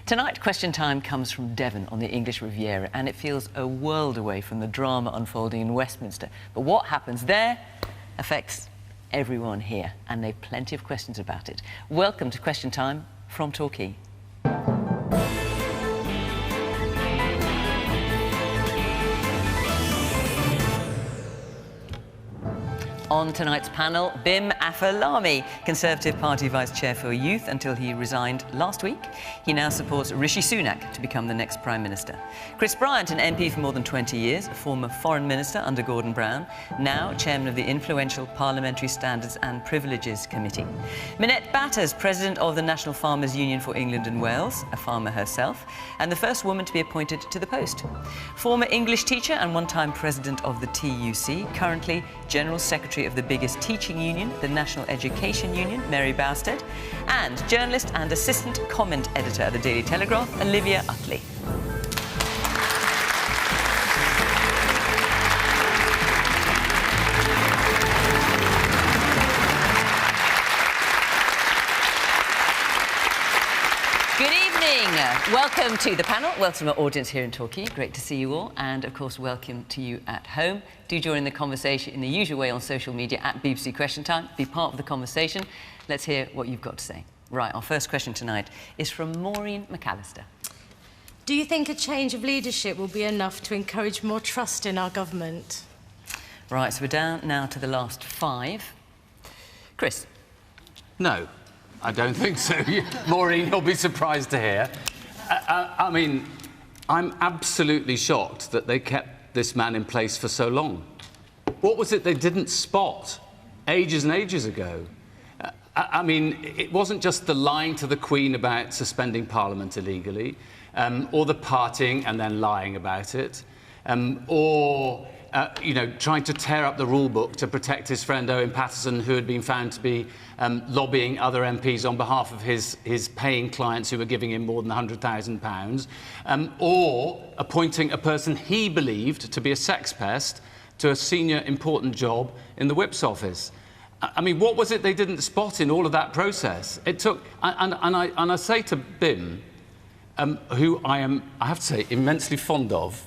Tonight, Question Time comes from Devon on the English Riviera, and it feels a world away from the drama unfolding in Westminster. But what happens there affects everyone here, and they've plenty of questions about it. Welcome to Question Time from Torquay. On tonight's panel, Bim Afolami, Conservative Party Vice Chair for Youth until he resigned last week. He now supports Rishi Sunak to become the next Prime Minister. Chris Bryant, an MP for more than 20 years, a former Foreign Minister under Gordon Brown, now Chairman of the influential Parliamentary Standards and Privileges Committee. Minette Batters, President of the National Farmers Union for England and Wales, a farmer herself, and the first woman to be appointed to the post. Former English teacher and one-time President of the TUC, currently General Secretary of the biggest teaching union, the National Education Union, Mary Bousted, and journalist and assistant comment editor at the Daily Telegraph, Olivia Utley. Welcome to the panel, welcome to our audience here in Torquay, great to see you all, and of course welcome to you at home. Do join the conversation in the usual way on social media at BBC Question Time, be part of the conversation. Let's hear what you've got to say. Right, our first question tonight is from Maureen McAllister. Do you think a change of leadership will be enough to encourage more trust in our government? Right, so we're down now to the last five. Chris? No, I don't think so. Maureen, you'll be surprised to hear. I mean, I'm absolutely shocked that they kept this man in place for so long. What was it they didn't spot ages and ages ago? I mean, it wasn't just the lying to the Queen about suspending Parliament illegally, or the partying and then lying about it, or you know, trying to tear up the rule book to protect his friend Owen Paterson, who had been found to be lobbying other MPs on behalf of his paying clients who were giving him more than £100,000, or appointing a person he believed to be a sex pest to a senior important job in the Whip's office. I mean, what was it they didn't spot in all of that process? It took, and I say to Bim, who I have to say, immensely fond of.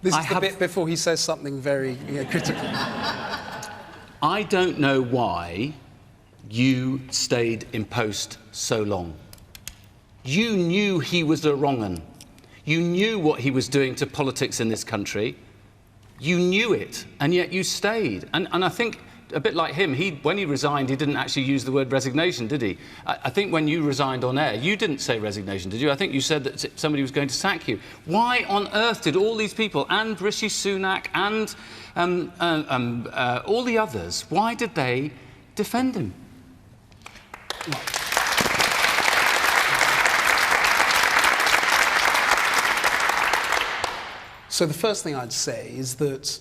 This is the bit before he says something very critical. I don't know why you stayed in post so long. You knew he was a wrong 'un. You knew what he was doing to politics in this country. You knew it, and yet you stayed. And I think, a bit like him, when he resigned, he didn't actually use the word resignation, did he? I think when you resigned on air, you didn't say resignation, did you? I think you said that somebody was going to sack you. Why on earth did all these people, and Rishi Sunak, and all the others, why did they defend him? So the first thing I'd say is that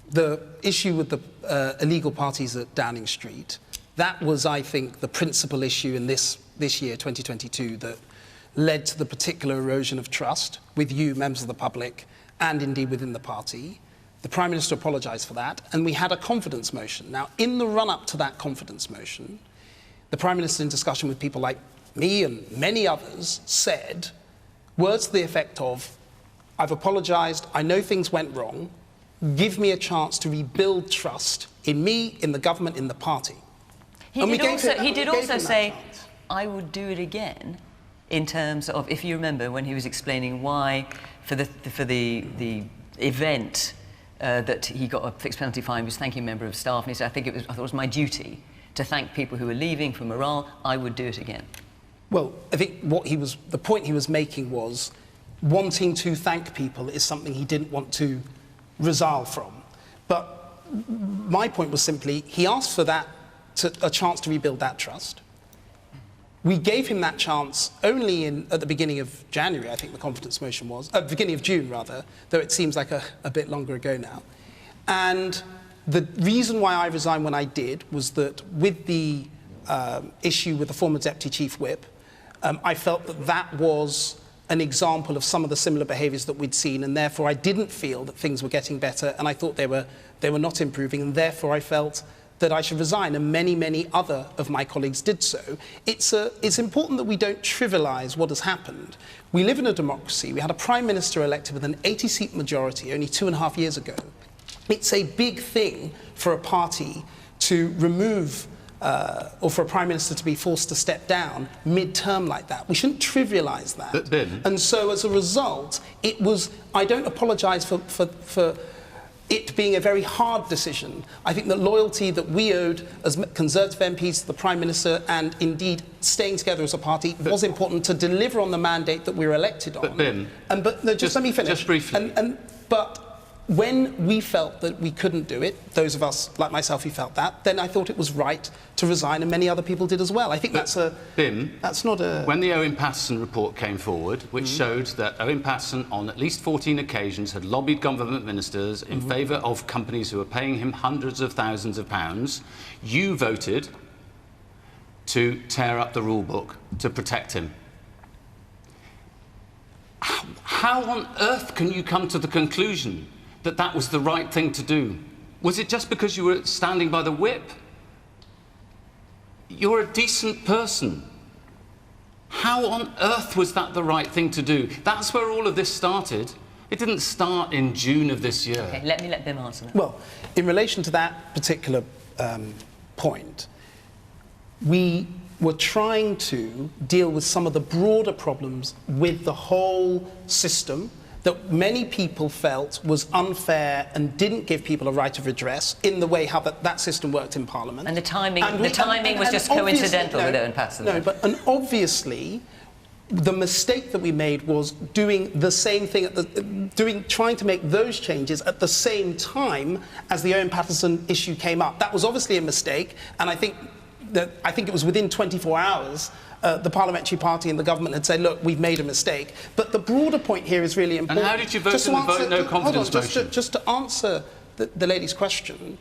the issue with the illegal parties at Downing Street, that was, I think, the principal issue in this year, 2022, that led to the particular erosion of trust with you, members of the public, and indeed within the party. The Prime Minister apologised for that, and we had a confidence motion. Now, in the run-up to that confidence motion, the Prime Minister, in discussion with people like me and many others, said words to the effect of, I've apologised, I know things went wrong, give me a chance to rebuild trust in me, in the government, in the party. He did also say, I would do it again, in terms of, if you remember, when he was explaining why, for the event that he got a fixed penalty fine, he was thanking a member of staff, and he said, I thought it was my duty to thank people who were leaving for morale. I would do it again. Well, I think the point he was making was wanting to thank people is something he didn't want to resile from. But my point was simply, he asked for a chance to rebuild that trust. We gave him that chance only at the beginning of January, I think the confidence motion was, beginning of June rather, though it seems like a bit longer ago now. And the reason why I resigned when I did was that with the issue with the former Deputy Chief Whip, I felt that was an example of some of the similar behaviours that we'd seen, and therefore I didn't feel that things were getting better, and I thought they were not improving, and therefore I felt that I should resign, and many, many other of my colleagues did so. It's important that we don't trivialise what has happened. We live in a democracy. We had a Prime Minister elected with an 80-seat majority only 2.5 years ago. It's a big thing for a party to remove or for a Prime Minister to be forced to step down mid-term like that. We shouldn't trivialise that. But Bim... And so, as a result, it was... I don't apologise for it being a very hard decision. I think that loyalty that we owed as Conservative MPs to the Prime Minister, and indeed staying together as a party, was important to deliver on the mandate that we were elected on. But Bim... But no, just let me finish. Just briefly. But when we felt that we couldn't do it, those of us like myself who felt that, then I thought it was right to resign, and many other people did as well. I think Bim, that's not a... When the Owen Paterson report came forward, which showed that Owen Paterson on at least 14 occasions had lobbied government ministers in favour of companies who were paying him hundreds of thousands of pounds, you voted to tear up the rule book to protect him. How on earth can you come to the conclusion that that was the right thing to do? Was it just because you were standing by the whip? You're a decent person. How on earth was that the right thing to do? That's where all of this started. It didn't start in June of this year. Okay, let me let Bim answer that. Well, in relation to that particular point, we were trying to deal with some of the broader problems with the whole system that many people felt was unfair and didn't give people a right of redress in the way how that system worked in Parliament. And the timing was just coincidental with Owen Paterson. No, and obviously the mistake that we made was doing the same thing, trying to make those changes at the same time as the Owen Paterson issue came up. That was obviously a mistake, and I think it was within 24 hours the Parliamentary Party and the government had said, look, we've made a mistake. But the broader point here is really important. And how did you vote in the vote no confidence motion? Just to answer the lady's question,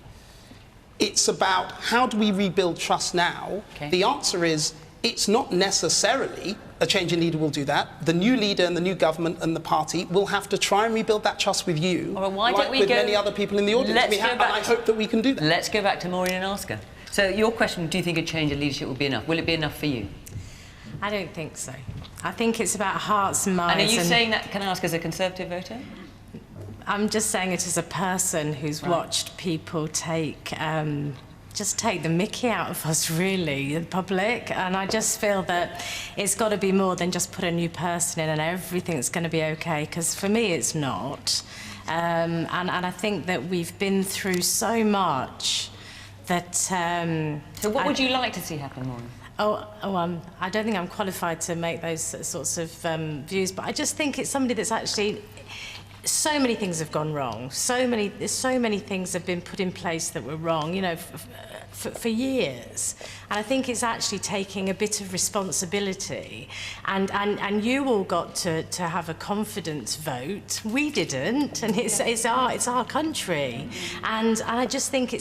it's about how do we rebuild trust now? Okay. The answer is it's not necessarily a change in leader will do that. The new leader and the new government and the party will have to try and rebuild that trust with you, with many other people in the audience. And I hope that we can do that. Let's go back to Maureen and ask her. So your question, do you think a change in leadership will be enough? Will it be enough for you? I don't think so. I think it's about hearts and minds. And are you saying that, can I ask, as a Conservative voter? I'm just saying it as a person who's watched people just take the mickey out of us, really, the public. And I just feel that it's got to be more than just put a new person in and everything's going to be okay, because for me it's not. And I think that we've been through so much that... So what would you like to see happen, Maureen? I don't think I'm qualified to make those sorts of views, but I just think it's somebody that's actually... So many things have gone wrong. So many things have been put in place that were wrong, you know, for years. And I think it's actually taking a bit of responsibility. And you all got to have a confidence vote. We didn't, and it's our country. And I just think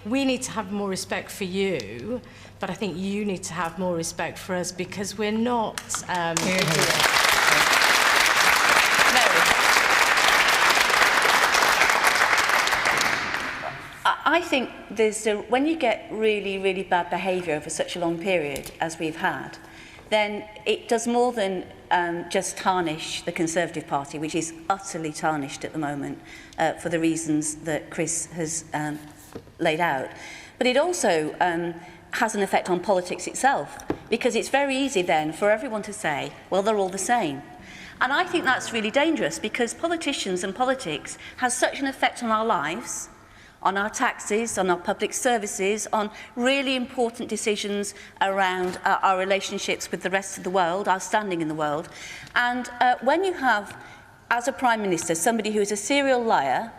we need to have more respect for you, but I think you need to have more respect for us, because we're not I think when you get really, really bad behaviour over such a long period as we've had, then it does more than just tarnish the Conservative Party, which is utterly tarnished at the moment for the reasons that Chris has laid out. But it also has an effect on politics itself, because it's very easy then for everyone to say, well, they're all the same. And I think that's really dangerous, because politicians and politics has such an effect on our lives, on our taxes, on our public services, on really important decisions around our relationships with the rest of the world, our standing in the world. And when you have, as a Prime Minister, somebody who is a serial liar,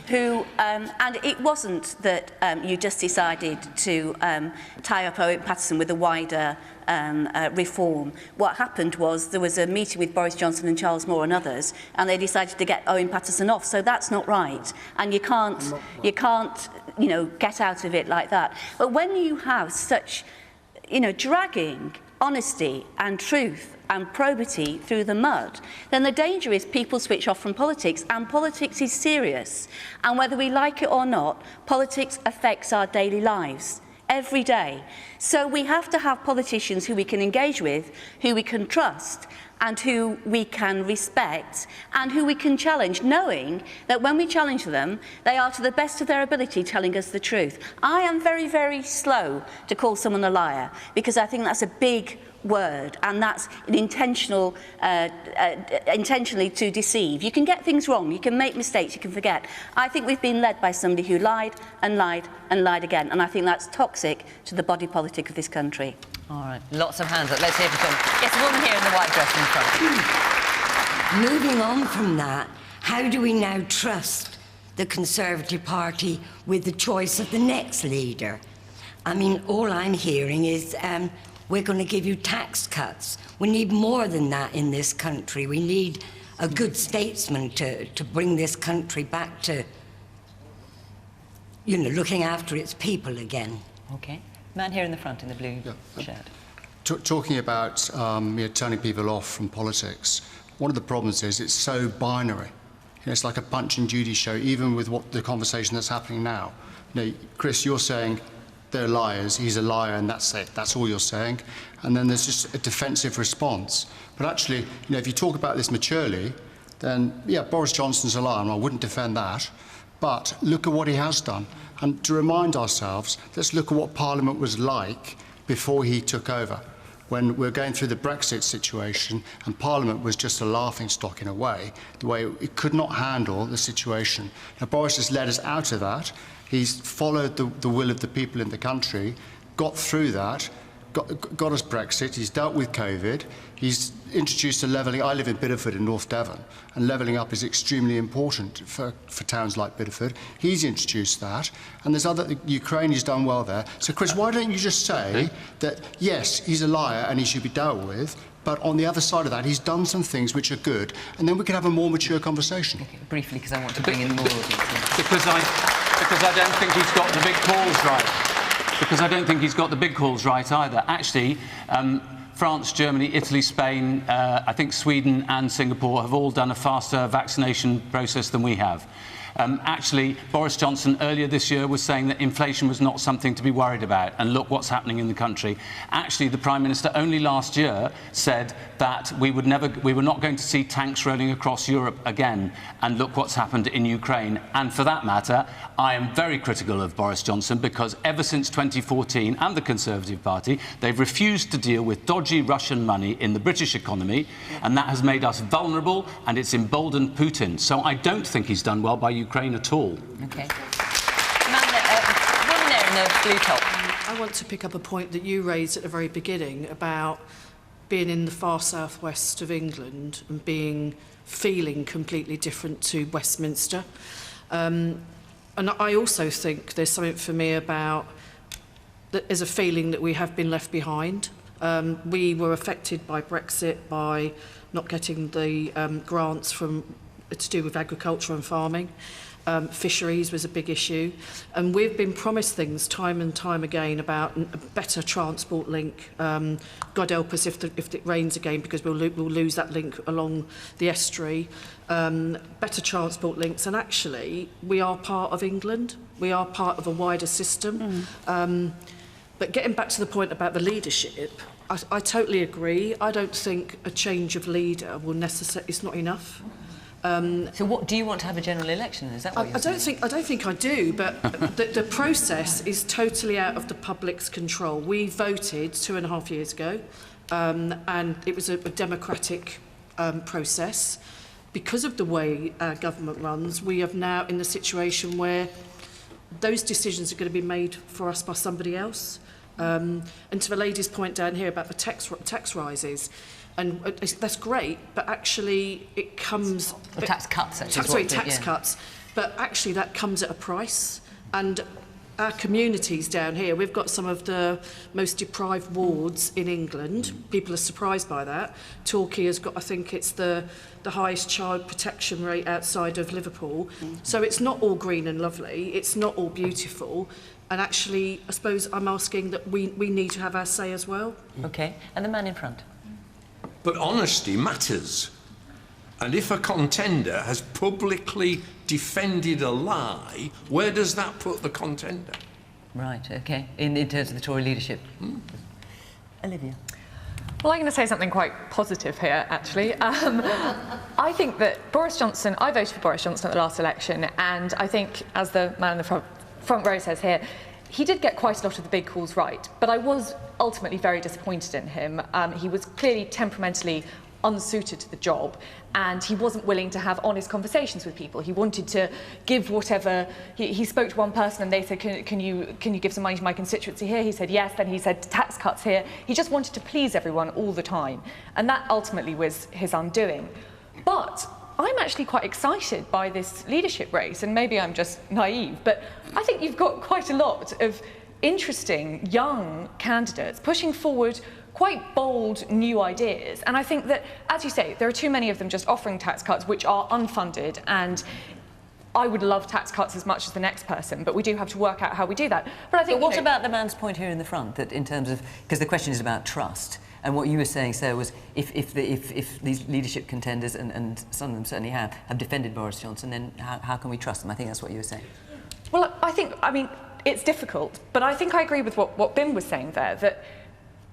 who, and it wasn't that you just decided to tie up Owen Paterson with a wider reform. What happened was there was a meeting with Boris Johnson and Charles Moore and others, and they decided to get Owen Paterson off. So that's not right, and you can't, get out of it like that. But when you have such, dragging honesty and truth and probity through the mud, then the danger is people switch off from politics, and politics is serious. And whether we like it or not, politics affects our daily lives every day. So we have to have politicians who we can engage with, who we can trust, and who we can respect, and who we can challenge, knowing that when we challenge them, they are to the best of their ability telling us the truth. I am very, very slow to call someone a liar, because I think that's a big word, and that's an intentionally to deceive. You can get things wrong, you can make mistakes, you can forget. I think we've been led by somebody who lied and lied and lied again, and I think that's toxic to the body politic of this country. All right, lots of hands up. Let's hear from yes, a woman here in the white dress in front. Moving on from that, how do we now trust the Conservative Party with the choice of the next leader? I mean, all I'm hearing is we're going to give you tax cuts. We need more than that in this country. We need a good statesman to bring this country back to, you know, looking after its people again. OK. Man here in the front in the blue shirt. Talking about turning people off from politics, one of the problems is it's so binary. You know, it's like a Punch and Judy show, even with what the conversation that's happening now. You know, Chris, you're saying they're liars, he's a liar, and that's it. That's all you're saying. And then there's just a defensive response. But actually, you know, if you talk about this maturely, then, yeah, Boris Johnson's a liar, and I wouldn't defend that. But look at what he has done. And to remind ourselves, let's look at what Parliament was like before he took over, when we're going through the Brexit situation, and Parliament was just a laughingstock in a way, the way it could not handle the situation. Now, Boris has led us out of that. He's followed the will of the people in the country, got through that, got us Brexit, he's dealt with COVID, he's introduced a levelling. I live in Bideford in North Devon, and levelling up is extremely important for towns like Bideford. He's introduced that, and there's other. Ukraine has done well there. So, Chris, why don't you just say that, yes, he's a liar and he should be dealt with, but on the other side of that, he's done some things which are good, and then we can have a more mature conversation. Okay, briefly, because I want to bring in more audience. Because I don't think he's got the big calls right. Because I don't think he's got the big calls right either. Actually, France, Germany, Italy, Spain, I think Sweden and Singapore have all done a faster vaccination process than we have. Actually, Boris Johnson earlier this year was saying that inflation was not something to be worried about, and look what's happening in the country. Actually, the Prime Minister only last year said that we were not going to see tanks rolling across Europe again, and look what's happened in Ukraine. And for that matter, I am very critical of Boris Johnson, because ever since 2014 and the Conservative Party, they've refused to deal with dodgy Russian money in the British economy, and that has made us vulnerable, and it's emboldened Putin. So I don't think he's done well by Ukraine at all. OK. Woman there in the blue top. I want to pick up a point that you raised at the very beginning about being in the far southwest of England and feeling completely different to Westminster. And I also think there's something for me about that there's a feeling that we have been left behind. We were affected by Brexit, by not getting the grants to do with agriculture and farming. Fisheries was a big issue, and we've been promised things time and time again about a better transport link. God help us if it rains again, because we'll lose that link along the estuary. Better transport links, and actually we are part of England. We are part of a wider system. But getting back to the point about the leadership, I totally agree. I don't think a change of leader will necessarily. It's not enough. So what, do you want to have a general election? Is that what you're saying? I don't think I do, but the process is totally out of the public's control. We voted 2.5 years ago, and it was a democratic process. Because of the way our government runs, we are now in the situation where those decisions are going to be made for us by somebody else. And to the lady's point down here about the tax rises, and that's great, but actually it comes... Well, tax cuts, actually. Sorry, tax cuts. But actually that comes at a price. And our communities down here, we've got some of the most deprived wards in England. People are surprised by that. Torquay has got, I think it's the highest child protection rate outside of Liverpool. So it's not all green and lovely. It's not all beautiful. And actually, I suppose I'm asking that we need to have our say as well. OK. And the man in front. But honesty matters. And if a contender has publicly defended a lie, where does that put the contender? Right, OK. In terms of the Tory leadership. Olivia. Well, I'm going to say something quite positive here, actually. I think that Boris Johnson, I voted for Boris Johnson at the last election, and I think, as the man in the front row says here, he did get quite a lot of the big calls right, but I was ultimately very disappointed in him. He was clearly temperamentally unsuited to the job, and he wasn't willing to have honest conversations with people. He wanted to give whatever. He spoke to one person and they said, can you give some money to my constituency here? He said yes, then he said tax cuts here. He just wanted to please everyone all the time, and that ultimately was his undoing. But I'm actually quite excited by this leadership race, and maybe I'm just naive, but I think you've got quite a lot of interesting young candidates pushing forward quite bold new ideas. And I think that, as you say, there are too many of them just offering tax cuts which are unfunded, and I would love tax cuts as much as the next person, but we do have to work out how we do that. But I think, what about the man's point here in the front, that in terms of, because the question is about trust, and what you were saying, Sarah, was if these leadership contenders, and some of them certainly have defended Boris Johnson, then how can we trust them? I think that's what you were saying. Well, I mean, it's difficult, but I think I agree with what Bim was saying there, that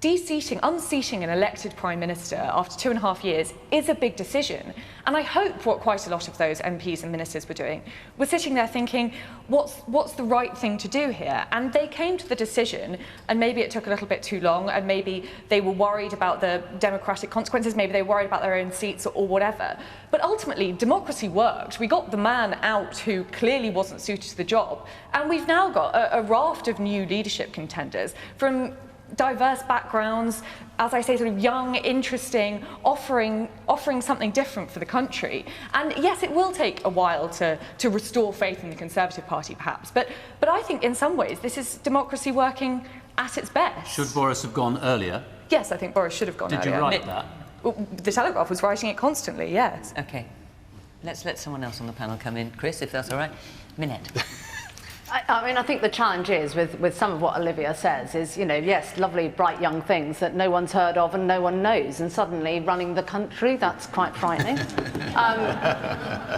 unseating an elected Prime Minister after 2.5 years is a big decision. And I hope what quite a lot of those MPs and ministers were doing was sitting there thinking, what's the right thing to do here? And they came to the decision, and maybe it took a little bit too long, and maybe they were worried about the democratic consequences, maybe they were worried about their own seats or whatever. But ultimately, democracy worked. We got the man out who clearly wasn't suited to the job. And we've now got a raft of new leadership contenders from diverse backgrounds, as I say, sort of young, interesting, offering something different for the country. And yes, it will take a while to restore faith in the Conservative Party, perhaps. But I think in some ways this is democracy working at its best. Should Boris have gone earlier? Yes, I think Boris should have gone earlier. Did you write that? The Telegraph was writing it constantly, yes. OK. Let's let someone else on the panel come in. Chris, if that's all right. Minette. I mean, I think the challenge is with some of what Olivia says is, you know, yes, lovely, bright young things that no one's heard of and no one knows, and suddenly running the country, that's quite frightening.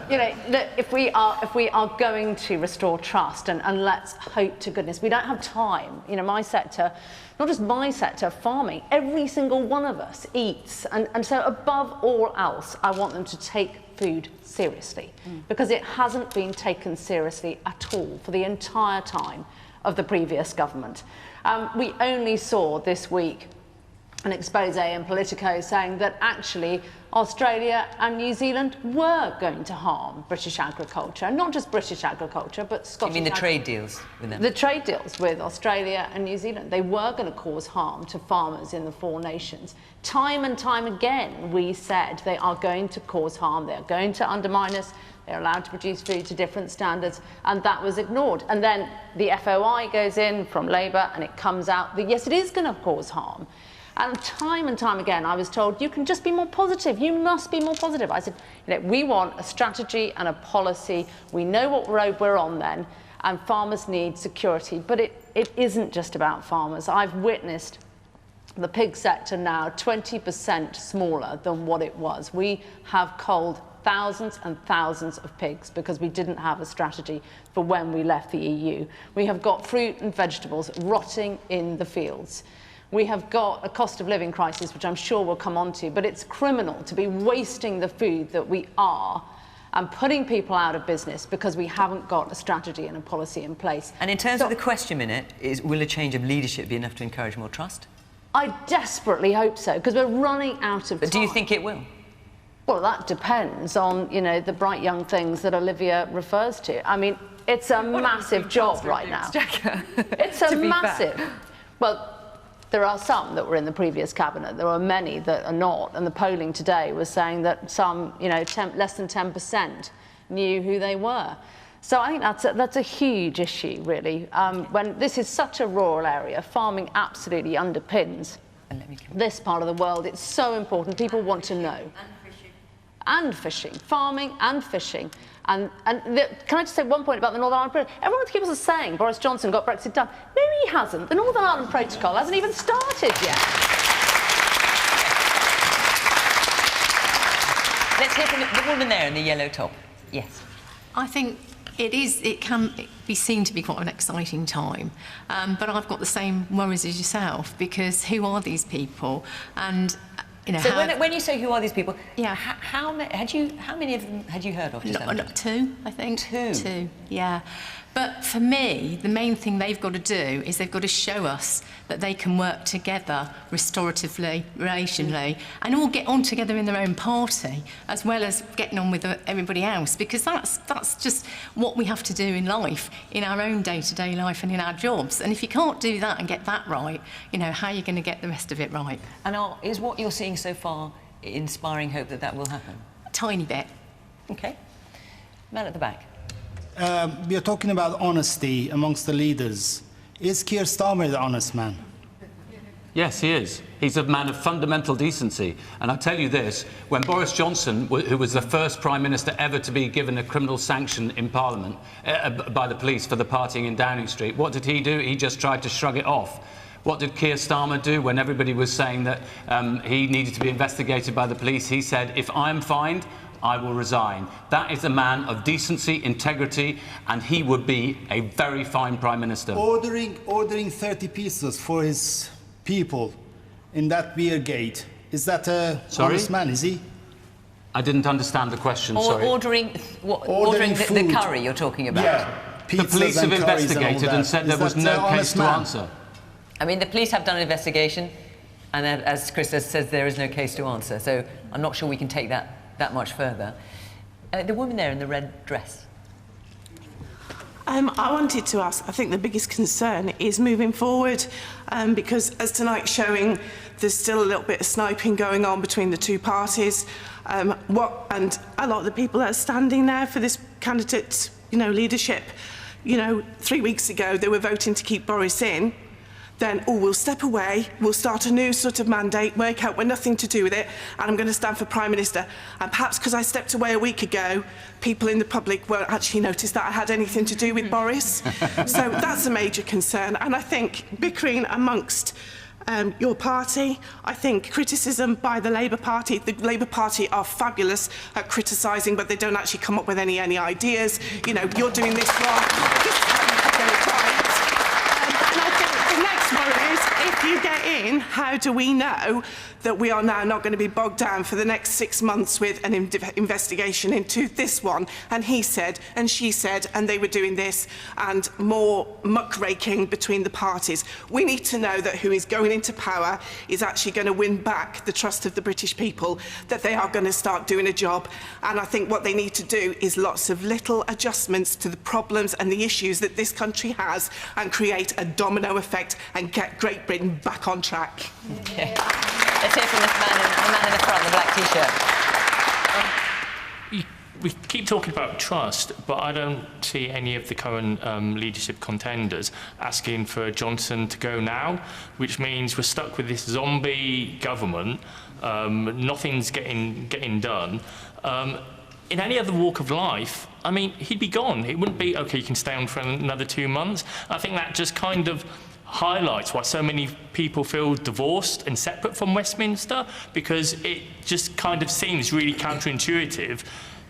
You know, look, if we are going to restore trust, and let's hope to goodness, we don't have time. You know, my sector, not just my sector, farming, every single one of us eats, and so above all else, I want them to take food seriously, because it hasn't been taken seriously at all for the entire time of the previous government. We only saw this week an expose in Politico saying that actually Australia and New Zealand were going to harm British agriculture, and not just British agriculture, but Scottish. You mean the trade deals with them? The trade deals with Australia and New Zealand. They were going to cause harm to farmers in the four nations. Time and time again, we said they are going to cause harm, they're going to undermine us, they're allowed to produce food to different standards, and that was ignored. And then the FOI goes in from Labour, and it comes out that, yes, it is going to cause harm. And time again, I was told, you can just be more positive. You must be more positive. I said, you know, we want a strategy and a policy. We know what road we're on then, and farmers need security. But it isn't just about farmers. I've witnessed the pig sector now 20% smaller than what it was. We have culled thousands and thousands of pigs because we didn't have a strategy for when we left the EU. We have got fruit and vegetables rotting in the fields. We have got a cost of living crisis, which I'm sure we'll come on to, but it's criminal to be wasting the food that we are and putting people out of business because we haven't got a strategy and a policy in place. And in terms of the question, Minette, will a change of leadership be enough to encourage more trust? I desperately hope so, because we're running out of time. But do you think it will? Well, that depends on, you know, the bright young things that Olivia refers to. I mean, it's a massive job right now. It's a massive... Well, there are some that were in the previous cabinet. There are many that are not. And the polling today was saying that some, you know, less than 10% knew who they were. So I think that's a huge issue, really. When this is such a rural area, farming absolutely underpins this part of the world. It's so important. People want to know. and fishing, farming and fishing. Can I just say one point about the Northern Ireland Protocol? Everyone keeps us saying Boris Johnson got Brexit done. No, he hasn't. The Northern Ireland Protocol hasn't even started yet. Let's hear from the woman there in the yellow top. Yes. I think it can be seen to be quite an exciting time, but I've got the same worries as yourself, because who are these people? And you know, so when you say who are these people, yeah, how many of them had you heard of? Two, I think. Two, yeah. But for me, the main thing they've got to do is they've got to show us that they can work together restoratively, relationally, and all get on together in their own party, as well as getting on with everybody else, because that's just what we have to do in life, in our own day-to-day life and in our jobs. And if you can't do that and get that right, you know, how are you going to get the rest of it right? And is what you're seeing so far inspiring hope that that will happen? A tiny bit. OK. Man at the back. We are talking about honesty amongst the leaders. Is Keir Starmer the honest man? Yes, he is. He's a man of fundamental decency. And I'll tell you this, when Boris Johnson, who was the first Prime Minister ever to be given a criminal sanction in Parliament by the police for the partying in Downing Street, what did he do? He just tried to shrug it off. What did Keir Starmer do when everybody was saying that he needed to be investigated by the police? He said, if I'm fined, I will resign. That is a man of decency, integrity, and he would be a very fine Prime Minister. Ordering 30 pieces for his people in that beer gate, is that a honest man, is he? I didn't understand the question, sorry. Ordering the curry you're talking about? Yeah. The police have investigated and said there was no case to answer. I mean, the police have done an investigation, and as Chris says, there is no case to answer. So I'm not sure we can take that much further. The woman there in the red dress. I wanted to ask, I think the biggest concern is moving forward, because as tonight's showing, there's still a little bit of sniping going on between the two parties. And a lot of the people that are standing there for this candidate's, leadership, 3 weeks ago they were voting to keep Boris in. Then, we'll step away, we'll start a new sort of mandate, work out we're nothing to do with it, and I'm going to stand for Prime Minister. And perhaps because I stepped away a week ago, people in the public won't actually notice that I had anything to do with Boris. So that's a major concern. And I think bickering amongst your party, I think criticism by the Labour Party are fabulous at criticising, but they don't actually come up with any ideas. You're doing this wrong, this is how you get it right. And I think the next one is, if you get in, how do we know that we are now not going to be bogged down for the next 6 months with an investigation into this one? And he said, and she said, and they were doing this, and more muckraking between the parties. We need to know that who is going into power is actually going to win back the trust of the British people, that they are going to start doing a job. And I think what they need to do is lots of little adjustments to the problems and the issues that this country has, and create a domino effect and get Great Britain back on track. Okay. Let's hear from the man in the front, the black T-shirt. We keep talking about trust, but I don't see any of the current leadership contenders asking for Johnson to go now, which means we're stuck with this zombie government. Nothing's getting done. In any other walk of life, I mean, he'd be gone. It wouldn't be, OK, you can stay on for another 2 months. I think that just kind of highlights why so many people feel divorced and separate from Westminster, because it just kind of seems really counterintuitive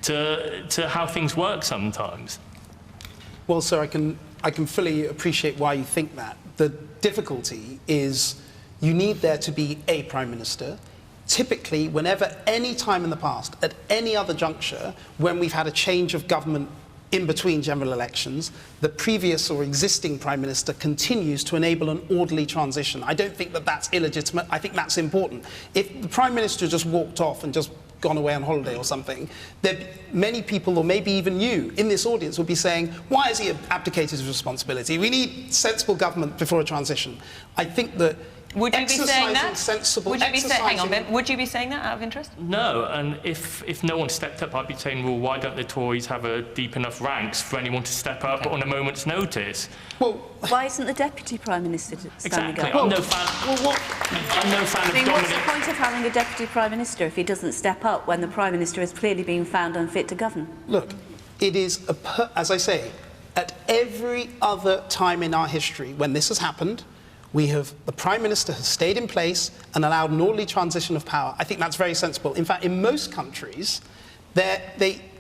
to how things work sometimes. Well, sir, I can fully appreciate why you think that. The difficulty is you need there to be a Prime Minister. Typically, whenever, any time in the past, at any other juncture, when we've had a change of government in between general elections, the previous or existing Prime Minister continues to enable an orderly transition. I don't think that that's illegitimate. I think that's important. If the Prime Minister just walked off and just gone away on holiday or something, then many people, or maybe even you, in this audience would be saying, why has he abdicated his responsibility? We need sensible government before a transition. I think that Would you be saying that? Sensible, would you be saying, hang on, Ben, would you be saying that out of interest? No, and if no one stepped up, I'd be saying, well, why don't the Tories have a deep enough ranks for anyone to step up on a moment's notice? Well, why isn't the Deputy Prime Minister standing exactly. up? I'm no fan. I'm no fan of What's the point of having a Deputy Prime Minister if he doesn't step up when the Prime Minister has clearly been found unfit to govern? Look, it is, as I say, at every other time in our history when this has happened, the Prime Minister has stayed in place and allowed an orderly transition of power. I think that's very sensible. In fact, in most countries,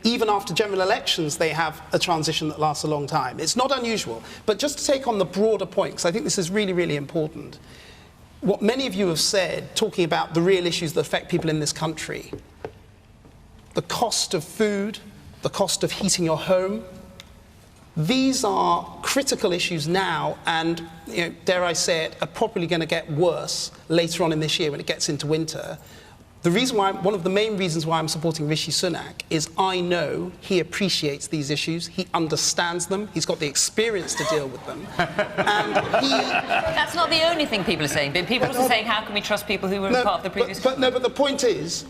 even after general elections, they have a transition that lasts a long time. It's not unusual. But just to take on the broader point, because I think this is really, really important, what many of you have said, talking about the real issues that affect people in this country, the cost of food, the cost of heating your home, these are critical issues now and, dare I say it, are probably going to get worse later on in this year when it gets into winter. One of the main reasons why I'm supporting Rishi Sunak is I know he appreciates these issues, he understands them, he's got the experience to deal with them. And That's not the only thing people are saying, but people are also saying, how can we trust people who were part of the previous... But the point is,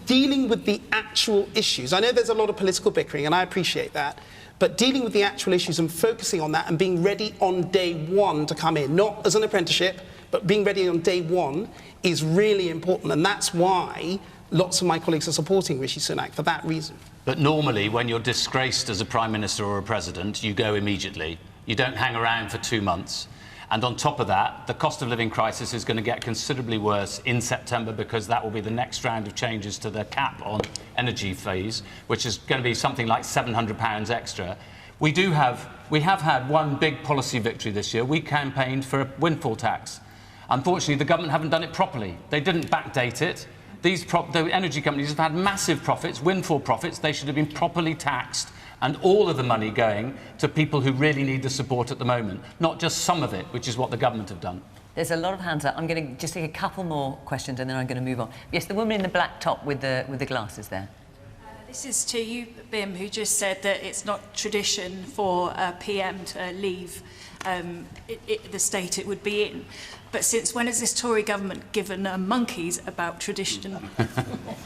dealing with the actual issues, I know there's a lot of political bickering, and I appreciate that, but dealing with the actual issues and focusing on that and being ready on day one to come in, not as an apprenticeship, but being ready on day one is really important. And that's why lots of my colleagues are supporting Rishi Sunak, for that reason. But normally, when you're disgraced as a Prime Minister or a President, you go immediately. You don't hang around for 2 months. And on top of that, the cost of living crisis is going to get considerably worse in September because that will be the next round of changes to the cap on energy fees, which is going to be something like £700 extra. We have had one big policy victory this year. We campaigned for a windfall tax. Unfortunately, the government haven't done it properly. They didn't backdate it. The energy companies have had massive profits, windfall profits. They should have been properly taxed, and all of the money going to people who really need the support at the moment, not just some of it, which is what the government have done. There's a lot of hands up. I'm going to just take a couple more questions and then I'm going to move on. Yes, the woman in the black top with the glasses there. This is to you, Bim, who just said that it's not tradition for a PM to leave the state it would be in. But since when has this Tory government given monkeys about tradition?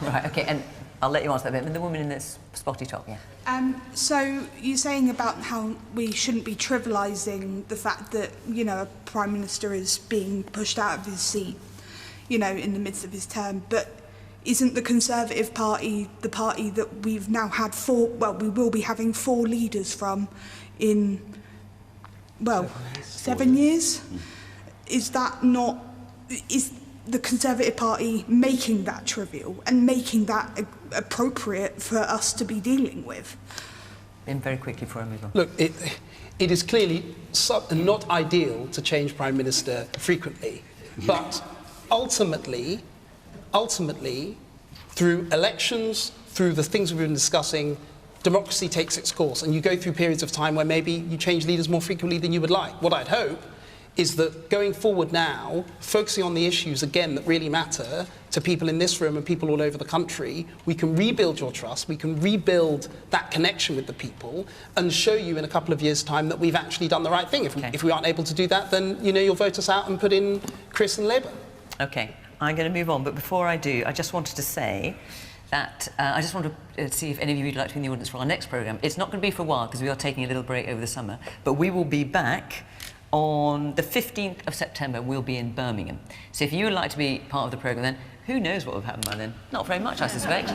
Right, OK, and I'll let you answer that bit. And the woman in this spotty top, yeah. So you're saying about how we shouldn't be trivialising the fact that, a Prime Minister is being pushed out of his seat, in the midst of his term. But isn't the Conservative Party the party that we've now had we will be having 4 leaders from in, 7 years? Is the Conservative Party making that trivial and making that appropriate for us to be dealing with? Very quickly before I move on. Look, it is clearly not ideal to change Prime Minister frequently, but ultimately, through elections, through the things we've been discussing, democracy takes its course, and you go through periods of time where maybe you change leaders more frequently than you would like. What I'd hope is that going forward now, focusing on the issues, again, that really matter to people in this room and people all over the country, we can rebuild your trust, we can rebuild that connection with the people and show you in a couple of years' time that we've actually done the right thing. If we aren't able to do that, then, you'll vote us out and put in Chris and Labour. OK, I'm going to move on, but before I do, I just wanted to say that I just want to see if any of you would like to be in the audience for our next programme. It's not going to be for a while because we are taking a little break over the summer, but we will be back on the 15th of September. We'll be in Birmingham. So if you would like to be part of the programme then, who knows what will happen by then? Not very much, I suspect.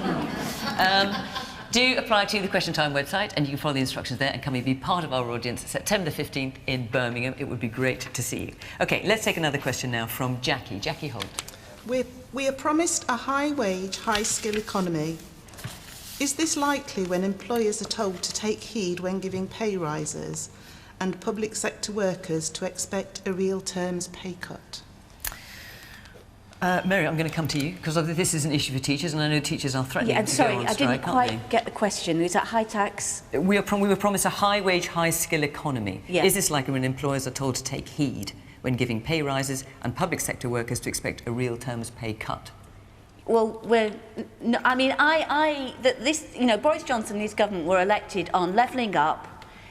Do apply to the Question Time website and you can follow the instructions there and come and be part of our audience September the 15th in Birmingham. It would be great to see you. OK, let's take another question now from Jackie. Jackie Holt. We are promised a high-wage, high-skill economy. Is this likely when employers are told to take heed when giving pay rises and public sector workers to expect a real terms pay cut? Mary, I'm going to come to you because this is an issue for teachers and I know teachers are threatening to sorry, go on I strike, didn't quite get the question. Is that high tax? We were promised a high-wage, high-skill economy. Yeah. Is this like when employers are told to take heed when giving pay rises and public sector workers to expect a real terms pay cut? Well, Boris Johnson and his government were elected on levelling up.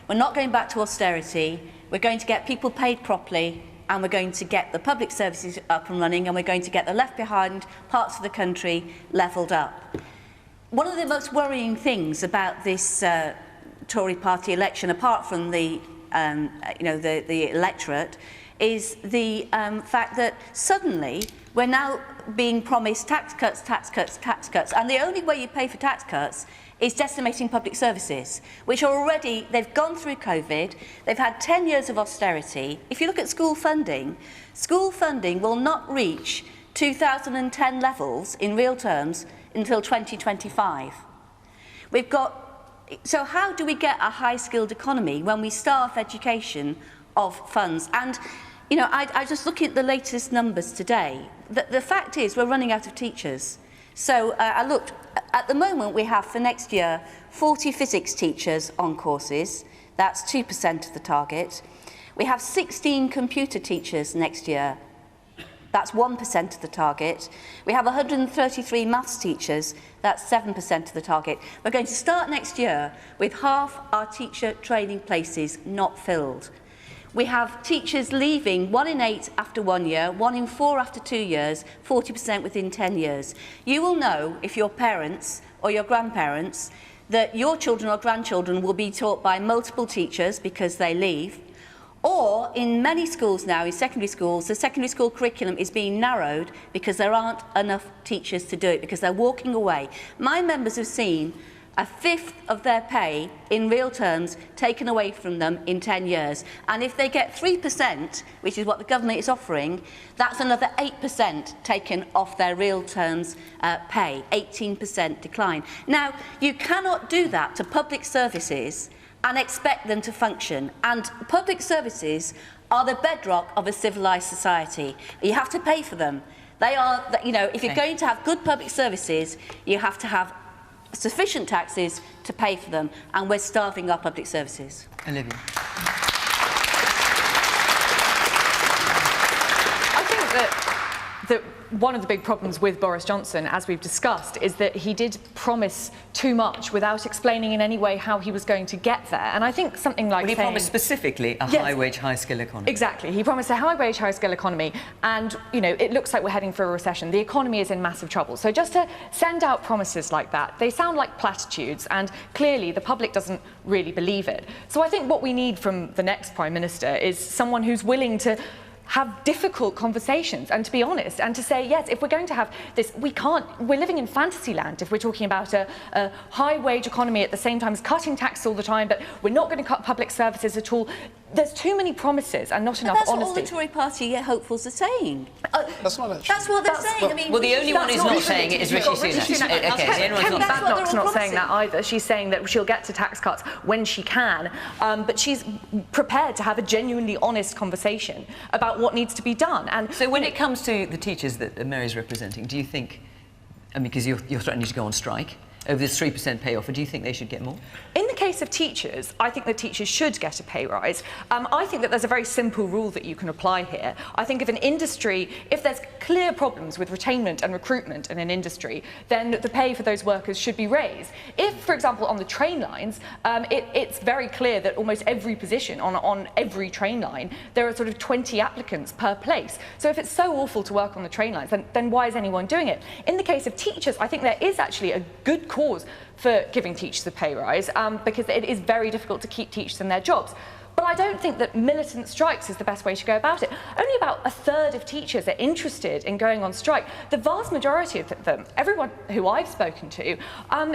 We're not going back to austerity. We're going to get people paid properly and we're going to get the public services up and running, and we're going to get the left behind parts of the country levelled up. One of the most worrying things about this Tory party election, apart from the the electorate, is the fact that suddenly we're now being promised tax cuts, tax cuts, tax cuts, and the only way you pay for tax cuts is decimating public services, which are already, they've gone through COVID, they've had 10 years of austerity. If you look at school funding will not reach 2010 levels in real terms until 2025. So how do we get a high-skilled economy when we starve education of funds? And, you know, I just look at the latest numbers today. The fact is we're running out of teachers. So I looked, at the moment we have for next year 40 physics teachers on courses. That's 2% of the target. We have 16 computer teachers next year. That's 1% of the target. We have 133 maths teachers. That's 7% of the target. We're going to start next year with half our teacher training places not filled. We have teachers leaving, 1 in 8 after 1 year, 1 in 4 after 2 years, 40% within 10 years. You will know, if you're parents or your grandparents, that your children or grandchildren will be taught by multiple teachers because they leave. Or in many schools now, in secondary schools, the secondary school curriculum is being narrowed because there aren't enough teachers to do it, because they're walking away. My members have seen 1/5 of their pay in real terms taken away from them in 10 years. And if they get 3%, which is what the government is offering, that's another 8% taken off their real terms pay, 18% decline. Now, you cannot do that to public services and expect them to function. And public services are the bedrock of a civilised society. You have to pay for them. They are, you know, if you're going to have good public services, you have to have sufficient taxes to pay for them, and we're starving our public services. Olivia. I think that one of the big problems with Boris Johnson, as we've discussed, is that he did promise too much without explaining in any way how he was going to get there. And I think something like he promised specifically a high-wage, high-skill economy. Exactly. He promised a high-wage, high-skill economy, and, you know, it looks like we're heading for a recession. The economy is in massive trouble. So just to send out promises like that, they sound like platitudes, and clearly the public doesn't really believe it. So I think what we need from the next Prime Minister is someone who's willing to have difficult conversations and to be honest and to say, yes, if we're going to have this, we're living in fantasy land if we're talking about a high-wage economy at the same time as cutting taxes all the time, but we're not going to cut public services at all. There's too many promises and not enough honesty. That's what all the Tory party hopefuls are saying. That's not actually. That's what they're saying. I mean, well, the only one who's not saying it is Rishi Sunak. Okay, Badnoch's not saying that either. She's saying that she'll get to tax cuts when she can, but she's prepared to have a genuinely honest conversation about what needs to be done. And so when it comes to the teachers that Mary's representing, do you think, I mean, because you're threatening to go on strike over this 3% pay offer, do you think they should get more? In the case of teachers, I think that teachers should get a pay rise. I think that there's a very simple rule that you can apply here. I think if an industry, if there's clear problems with retainment and recruitment in an industry, then the pay for those workers should be raised. If, for example, on the train lines, it's very clear that almost every position on every train line, there are sort of 20 applicants per place. So if it's so awful to work on the train lines, then why is anyone doing it? In the case of teachers, I think there is actually a good cause for giving teachers a pay rise because it is very difficult to keep teachers in their jobs. But I don't think that militant strikes is the best way to go about it. Only about 1/3 of teachers are interested in going on strike. The vast majority of them, everyone who I've spoken to,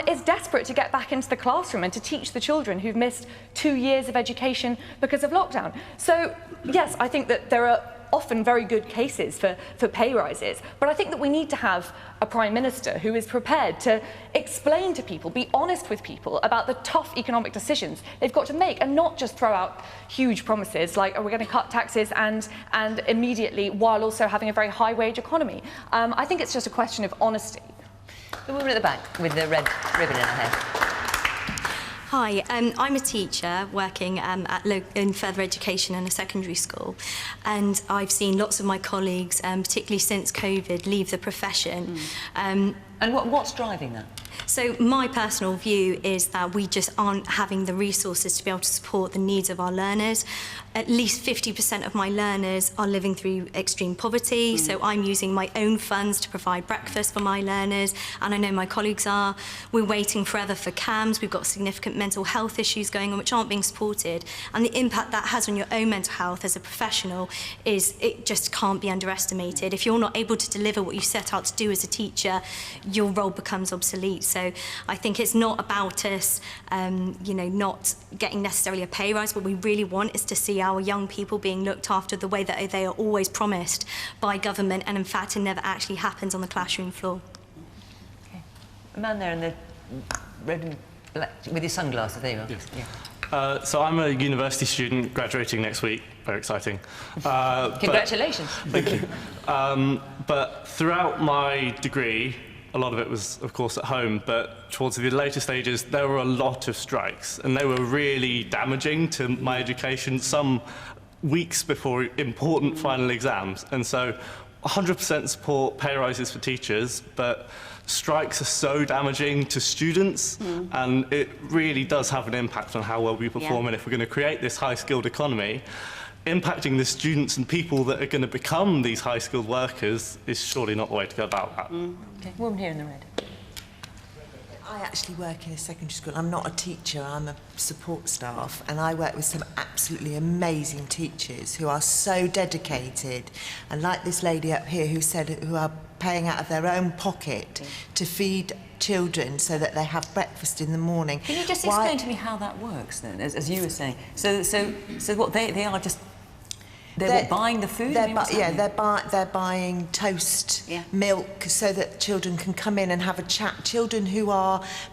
is desperate to get back into the classroom and to teach the children who've missed 2 years of education because of lockdown. So, yes, I think that there are often very good cases for pay rises, but I think that we need to have a Prime Minister who is prepared to explain to people, be honest with people about the tough economic decisions they've got to make and not just throw out huge promises like, oh, we're going to cut taxes and immediately while also having a very high wage economy. I think it's just a question of honesty. The woman at the back with the red ribbon in her hair. Hi, I'm a teacher working in further education in a secondary school, and I've seen lots of my colleagues, particularly since COVID, leave the profession. And what's driving that? So my personal view is that we just aren't having the resources to be able to support the needs of our learners. At least 50% of my learners are living through extreme poverty, so I'm using my own funds to provide breakfast for my learners, and I know my colleagues are. We're waiting forever for CAMS. We've got significant mental health issues going on which aren't being supported, and the impact that has on your own mental health as a professional it just can't be underestimated. If you're not able to deliver what you set out to do as a teacher, your role becomes obsolete. So I think it's not about us, not getting necessarily a pay rise. What we really want is to see our young people being looked after the way that they are always promised by government, and in fact it never actually happens on the classroom floor. Okay. A man there in the red and black with your sunglasses, there you are. Yes. Yeah. So I'm a university student graduating next week. Very exciting. Congratulations. Thank you. But throughout my degree, a lot of it was, of course, at home, but towards the later stages, there were a lot of strikes, and they were really damaging to my education, some weeks before important final exams. And so 100% support pay rises for teachers, but strikes are so damaging to students, and it really does have an impact on how well we perform. And if we're going to create this high-skilled economy, impacting the students and people that are going to become these high-skilled workers is surely not the way to go about that. Okay, woman here in the red. I actually work in a secondary school. I'm not a teacher, I'm a support staff, and I work with some absolutely amazing teachers who are so dedicated, and like this lady up here who said who are paying out of their own pocket to feed children so that they have breakfast in the morning. Can you just explain to me how that works then, as you were saying? So what they are just they're buying the food? They're buying toast, milk, so that children can come in and have a chat. Children who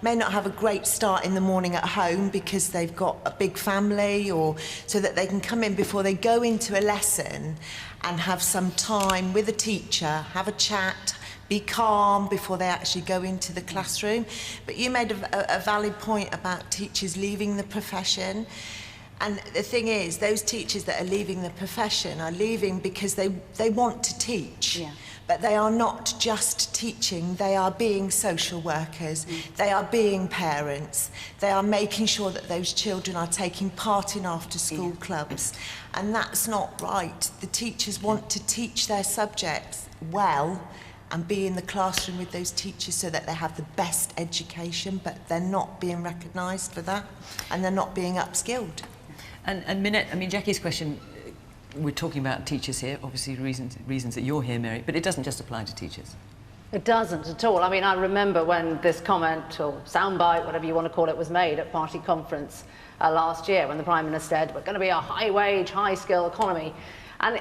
may not have a great start in the morning at home because they've got a big family, or so that they can come in before they go into a lesson and have some time with a teacher, have a chat, be calm before they actually go into the classroom. But you made a valid point about teachers leaving the profession. And the thing is, those teachers that are leaving the profession are leaving because they want to teach. But they are not just teaching, they are being social workers, they are being parents, they are making sure that those children are taking part in after-school clubs. And that's not right. The teachers want to teach their subjects well and be in the classroom with those teachers so that they have the best education, but they're not being recognised for that, and they're not being upskilled. And Minette, I mean, Jackie's question, we're talking about teachers here, obviously reasons that you're here, Mary, but it doesn't just apply to teachers. It doesn't at all. I mean, I remember when this comment, or soundbite, whatever you want to call it, was made at party conference last year, when the Prime Minister said, we're going to be a high-wage, high-skill economy. And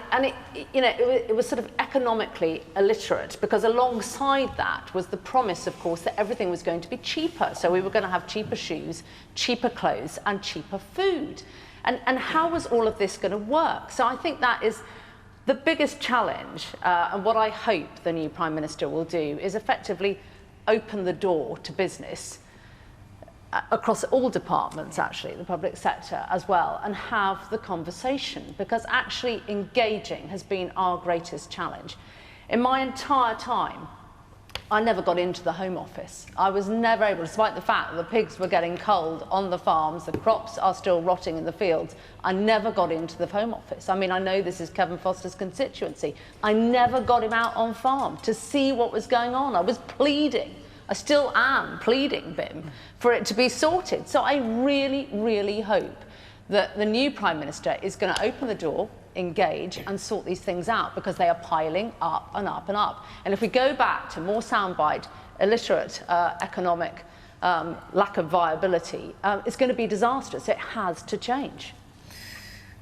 it was sort of economically illiterate, because alongside that was the promise, of course, that everything was going to be cheaper. So we were going to have cheaper shoes, cheaper clothes, and cheaper food. And how was all of this going to work? So I think that is the biggest challenge, and what I hope the new Prime Minister will do is effectively open the door to business across all departments, actually, the public sector as well, and have the conversation, because actually engaging has been our greatest challenge. In my entire time, I never got into the Home Office. I was never able, despite the fact that the pigs were getting culled on the farms, the crops are still rotting in the fields, I never got into the Home Office. I mean, I know this is Kevin Foster's constituency. I never got him out on farm to see what was going on. I was pleading. I still am pleading, Bim, for it to be sorted. So I really, really hope that the new Prime Minister is going to open the door, engage and sort these things out, because they are piling up and up and up. And if we go back to more soundbite, illiterate economic lack of viability, it's going to be disastrous. It has to change.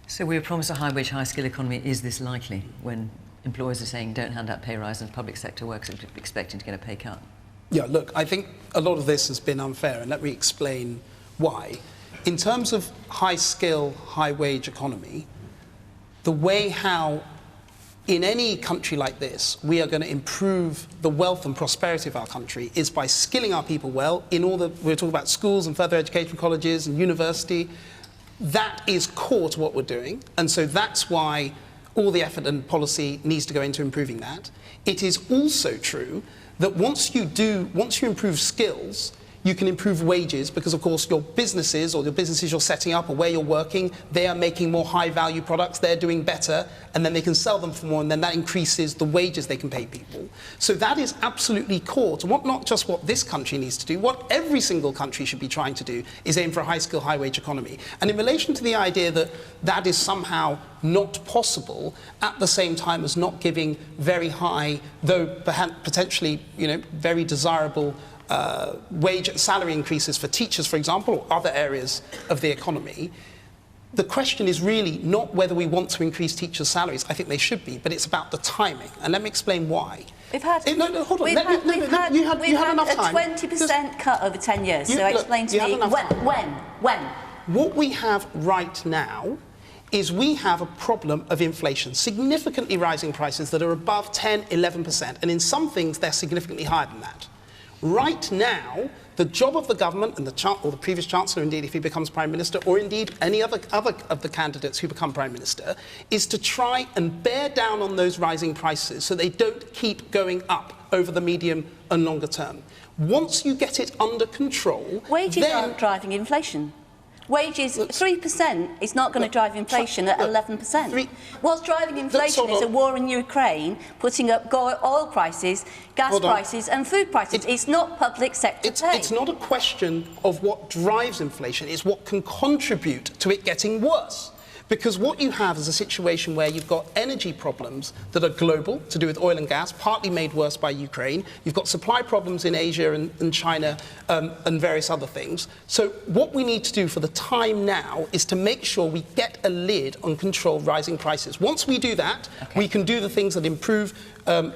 So we were promised a high-wage, high-skill economy. Is this likely when employers are saying don't hand out pay rise and public sector workers are expecting to get a pay cut? Yeah, look, I think a lot of this has been unfair, and let me explain why. In terms of high-skill, high-wage economy, the way how, in any country like this, we are going to improve the wealth and prosperity of our country is by skilling our people well. We're talking about schools and further education colleges and university. That is core to what we're doing, and so that's why all the effort and policy needs to go into improving that. It is also true that once you improve skills, you can improve wages because, of course, your businesses or the businesses you're setting up or where you're working, they are making more high-value products, they're doing better, and then they can sell them for more, and then that increases the wages they can pay people. So that is absolutely core to not just what this country needs to do, what every single country should be trying to do is aim for a high-skill, high-wage economy. And in relation to the idea that that is somehow not possible at the same time as not giving very high, though potentially, very desirable wage and salary increases for teachers, for example, or other areas of the economy, the question is really not whether we want to increase teachers' salaries. I think they should be, but it's about the timing. And let me explain why. We've had, hold on. We've had enough time. a 20% cut over 10 years. So explain to me when. What we have right now is we have a problem of inflation, significantly rising prices that are above 10, 11%, and in some things they're significantly higher than that. Right now, the job of the government and the previous Chancellor, indeed, if he becomes Prime Minister, or indeed any other of the candidates who become Prime Minister, is to try and bear down on those rising prices so they don't keep going up over the medium and longer term. Once you get it under control... Wages aren't driving inflation. Wages, 3% is not going to drive inflation at 11%. What's driving inflation is a war in Ukraine, putting up oil prices, gas prices and food prices. It's not public sector pay. It's not a question of what drives inflation, it's what can contribute to it getting worse. Because what you have is a situation where you've got energy problems that are global, to do with oil and gas, partly made worse by Ukraine. You've got supply problems in Asia and China and various other things. So what we need to do for the time now is to make sure we get a lid on controlled rising prices. Once we do that, we can do the things that improve,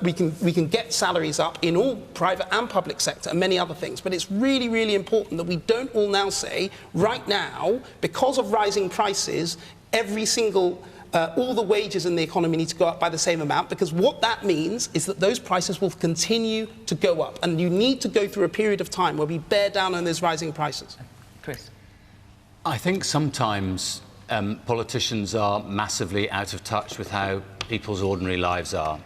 we can get salaries up in all private and public sector and many other things. But it's really, really important that we don't all now say, right now, because of rising prices, all the wages in the economy need to go up by the same amount, because what that means is that those prices will continue to go up. And you need to go through a period of time where we bear down on those rising prices. Chris? I think sometimes politicians are massively out of touch with how people's ordinary lives are.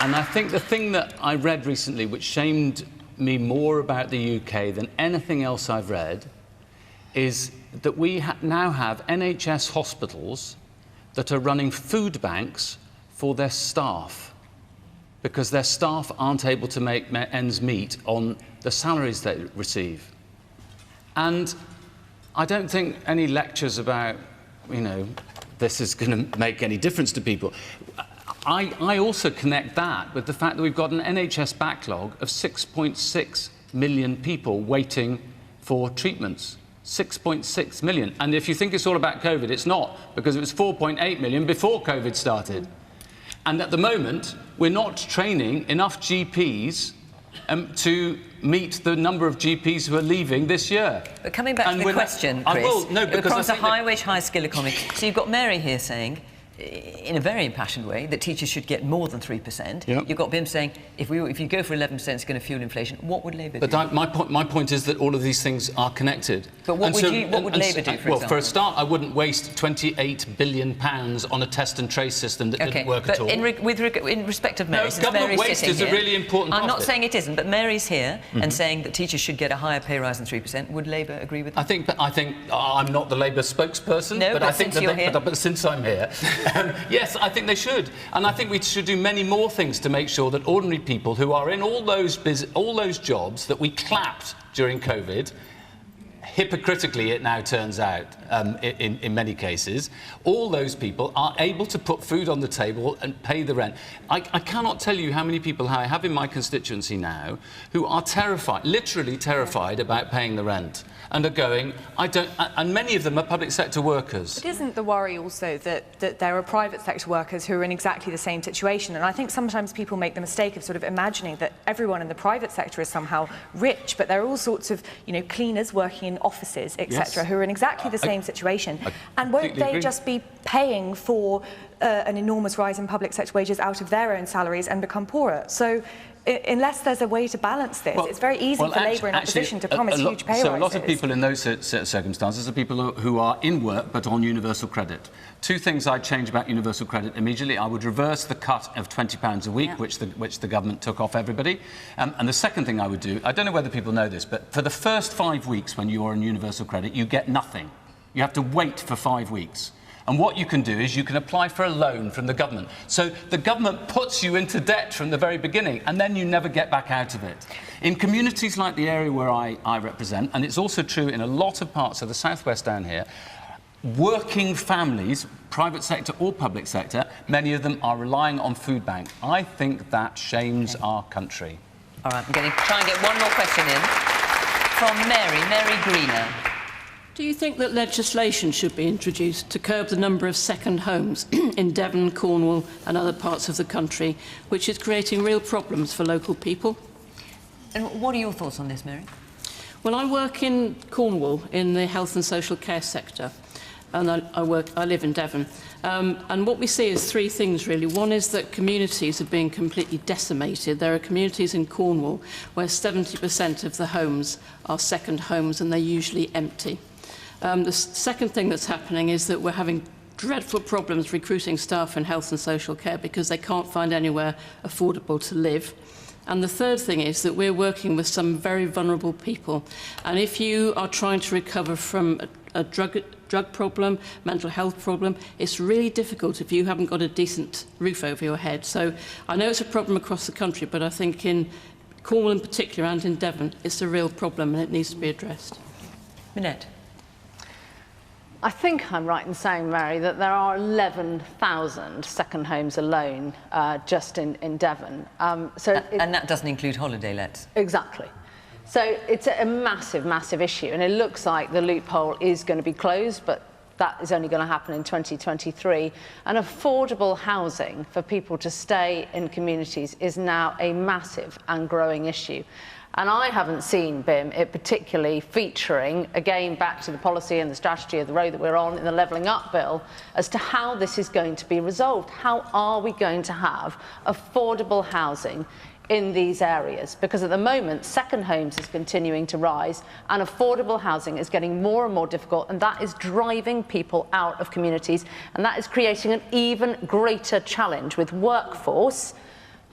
And I think the thing that I read recently which shamed me more about the UK than anything else I've read is that we now have NHS hospitals that are running food banks for their staff because their staff aren't able to make ends meet on the salaries they receive. And I don't think any lectures about, this is going to make any difference to people. I also connect that with the fact that we've got an NHS backlog of 6.6 million people waiting for treatments. 6.6 million. And if you think it's all about COVID, it's not, because it was 4.8 million before COVID started. And at the moment, we're not training enough GPs to meet the number of GPs who are leaving this year. But coming back to the question, Chris, we're across a high-wage, high-skill economy. So you've got Mary here saying, in a very impassioned way, that teachers should get more than 3%. Yep. You've got Bim saying, if you go for 11%, it's going to fuel inflation. What would Labour do? But my point is that all of these things are connected. But what would Labour do, for example? Well, for a start, I wouldn't waste £28 billion on a test and trace system that didn't work at all. In respect of Mary, since government Mary's waste sitting is here, a really important part I'm not of it. saying it isn't, but Mary's here and saying that teachers should get a higher pay rise than 3%. Would Labour agree with that? I think I'm not the Labour spokesperson, no, but I think but since I'm here, yes, I think they should, and I think we should do many more things to make sure that ordinary people who are in all those jobs that we clapped during COVID, hypocritically it now turns out, in many cases, all those people are able to put food on the table and pay the rent. I cannot tell you how many people I have in my constituency now who are terrified, literally terrified about paying the rent, and are going, and many of them are public sector workers. But isn't the worry also that there are private sector workers who are in exactly the same situation? And I think sometimes people make the mistake of sort of imagining that everyone in the private sector is somehow rich, but there are all sorts of, cleaners working in offices, etc., who are in exactly the same situation. And won't they just be paying for an enormous rise in public sector wages out of their own salaries and become poorer? So unless there's a way to balance this, it's very easy for Labour in opposition to promise huge pay rises. So a lot of people in those circumstances are people who are in work but on universal credit. Two things I'd change about universal credit immediately. I would reverse the cut of £20 a week, which the government took off everybody. And the second thing I would do, I don't know whether people know this, but for the first 5 weeks when you're on universal credit, you get nothing. You have to wait for 5 weeks. And what you can do is you can apply for a loan from the government. So the government puts you into debt from the very beginning, and then you never get back out of it. In communities like the area where I represent, and it's also true in a lot of parts of the southwest down here, working families, private sector or public sector, many of them are relying on food bank. I think that shames our country. All right, I'm going to try and get one more question in from Mary Greener. Do you think that legislation should be introduced to curb the number of second homes in Devon, Cornwall and other parts of the country, which is creating real problems for local people? And what are your thoughts on this, Mary? Well, I work in Cornwall in the health and social care sector, and I live in Devon. And what we see is three things, really. One is that communities are being completely decimated. There are communities in Cornwall where 70% of the homes are second homes, and they're usually empty. The second thing that's happening is that we're having dreadful problems recruiting staff in health and social care because they can't find anywhere affordable to live. And the third thing is that we're working with some very vulnerable people. And if you are trying to recover from a drug problem, mental health problem, it's really difficult if you haven't got a decent roof over your head. So I know it's a problem across the country, but I think in Cornwall in particular and in Devon, it's a real problem and it needs to be addressed. Minette. I think I'm right in saying, Mary, that there are 11,000 second homes alone just in Devon. And that doesn't include holiday lets. Exactly. So it's a massive, massive issue, and it looks like the loophole is going to be closed, but that is only going to happen in 2023. And affordable housing for people to stay in communities is now a massive and growing issue. And I haven't seen, Bim, it particularly featuring, again, back to the policy and the strategy of the road that we're on in the Levelling Up bill, as to how this is going to be resolved. How are we going to have affordable housing in these areas? Because at the moment, second homes is continuing to rise and affordable housing is getting more and more difficult, and that is driving people out of communities, and that is creating an even greater challenge with workforce,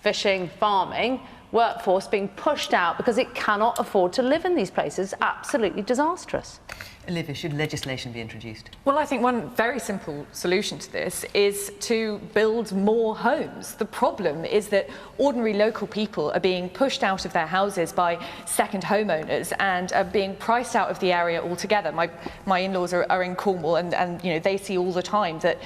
fishing, farming, workforce being pushed out because it cannot afford to live in these places. Absolutely disastrous. Olivia, should legislation be introduced? Well, I think one very simple solution to this is to build more homes. The problem is that ordinary local people are being pushed out of their houses by second homeowners and are being priced out of the area altogether. My in-laws are in Cornwall, and you know, they see all the time that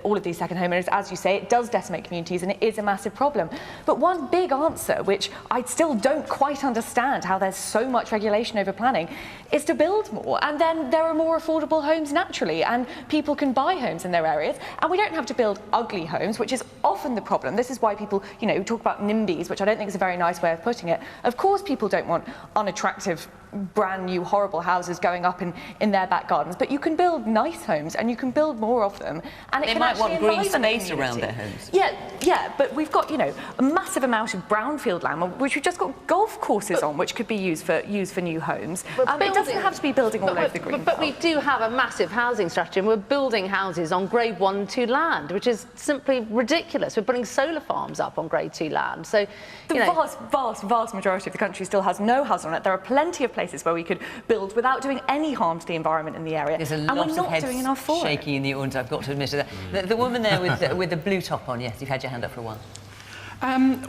all of these second homeowners, as you say, it does decimate communities and it is a massive problem. But one big answer, which I still don't quite understand how there's so much regulation over planning, is to build more, and then there are more affordable homes naturally, and people can buy homes in their areas, and we don't have to build ugly homes, which is often the problem. This is why people, you know, talk about NIMBYs, which I don't think is a very nice way of putting it. Of course people don't want unattractive, brand new, horrible houses going up in their back gardens, but you can build nice homes and you can build more of them, and they might want green space around their homes. Yeah, but we've got, you know, a massive amount of brownfield land, which we've just got golf courses on, which could be used for new homes. It doesn't have to be building all over the green. But we do have a massive housing strategy, and we're building houses on grade 1 and 2 land, which is simply ridiculous. We're putting solar farms up on grade 2 land. So the vast majority of the country still has no house on it. There are plenty of places where we could build without doing any harm to the environment in the area. There's a and lot we're of not heads doing enough for shaking in the audience, I've got to admit to that. The woman there with the blue top on, yes, you've had your hand up for a while.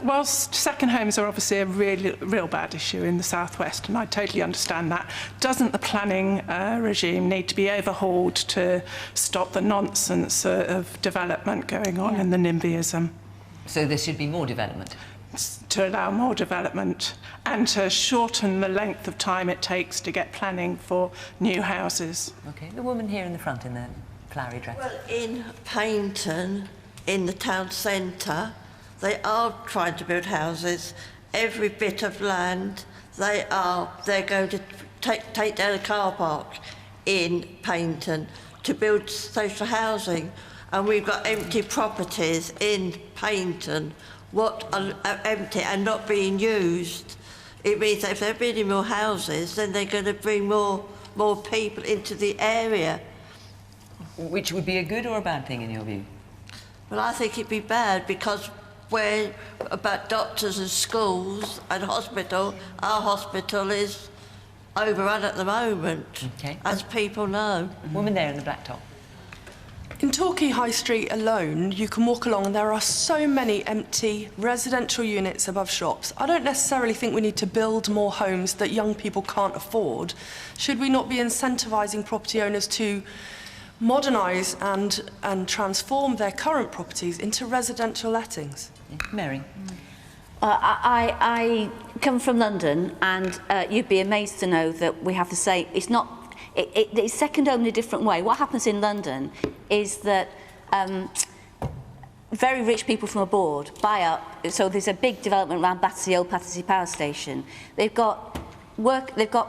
Whilst second homes are obviously a real bad issue in the southwest, and I totally understand that, doesn't the planning regime need to be overhauled to stop the nonsense of development going on in the NIMBYism? So there should be more development? To allow more development and to shorten the length of time it takes to get planning for new houses. OK, the woman here in the front in the flowery dress. Well, in Paynton, in the town centre, they are trying to build houses. Every bit of land, they're going to take down a car park in Paynton to build social housing. And we've got empty properties in Paynton what are empty and not being used, it means that if they're building more houses, then they're going to bring more people into the area. Which would be a good or a bad thing in your view? Well, I think it'd be bad because we're about doctors and schools and hospital. Our hospital is overrun at the moment, as people know. Woman there in the black top. In Torquay High Street alone, you can walk along and there are so many empty residential units above shops. I don't necessarily think we need to build more homes that young people can't afford. Should we not be incentivising property owners to modernise and transform their current properties into residential lettings? Mary? I come from London, and you'd be amazed to know that we have the same. It's second only a different way. What happens in London is that very rich people from abroad buy up. So there's a big development around Battersea, old Battersea Power Station. They've got